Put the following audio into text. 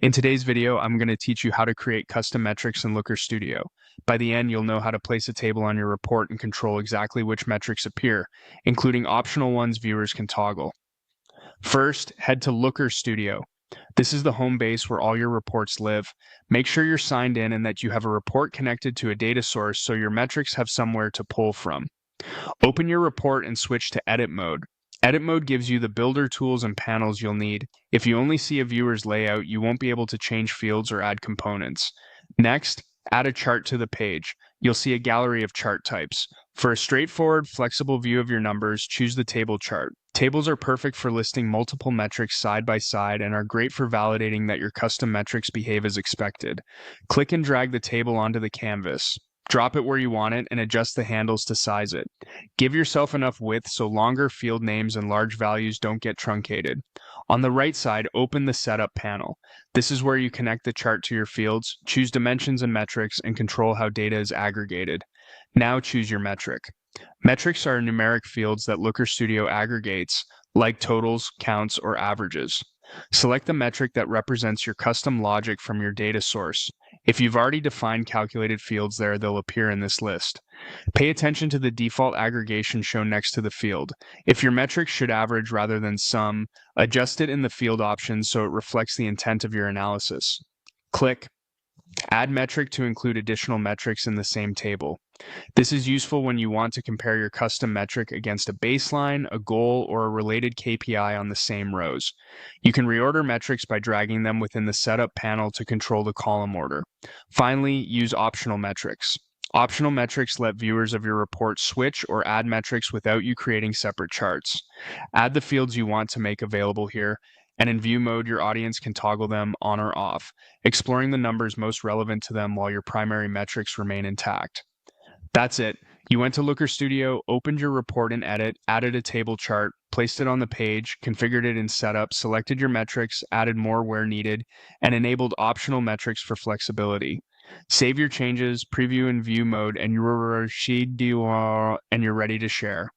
In today's video, I'm going to teach you how to create custom metrics in Looker Studio. By the end, you'll know how to place a table on your report and control exactly which metrics appear, including optional ones viewers can toggle. First, head to Looker Studio. This is the home base where all your reports live. Make sure you're signed in and that you have a report connected to a data source so your metrics have somewhere to pull from. Open your report and switch to Edit Mode. Edit Mode gives you the builder tools and panels you'll need. If you only see a viewer's layout, you won't be able to change fields or add components. Next, add a chart to the page. You'll see a gallery of chart types. For a straightforward, flexible view of your numbers, choose the table chart. Tables are perfect for listing multiple metrics side by side and are great for validating that your custom metrics behave as expected. Click and drag the table onto the canvas. Drop it where you want it and adjust the handles to size it. Give yourself enough width so longer field names and large values don't get truncated. On the right side, open the Setup panel. This is where you connect the chart to your fields, choose dimensions and metrics, and control how data is aggregated. Now choose your metric. Metrics are numeric fields that Looker Studio aggregates, like totals, counts, or averages. Select the metric that represents your custom logic from your data source. If you've already defined calculated fields there, they'll appear in this list. Pay attention to the default aggregation shown next to the field. If your metric should average rather than sum, adjust it in the field options so it reflects the intent of your analysis. Click Add Metric to include additional metrics in the same table. This is useful when you want to compare your custom metric against a baseline, a goal, or a related KPI on the same rows. You can reorder metrics by dragging them within the Setup panel to control the column order. Finally, use optional metrics. Optional metrics let viewers of your report switch or add metrics without you creating separate charts. Add the fields you want to make available here, and in view mode, your audience can toggle them on or off, exploring the numbers most relevant to them while your primary metrics remain intact. That's it. You went to Looker Studio, opened your report in Edit, added a table chart, placed it on the page, configured it in Setup, selected your metrics, added more where needed, and enabled optional metrics for flexibility. Save your changes, preview in view mode, and you're ready to share.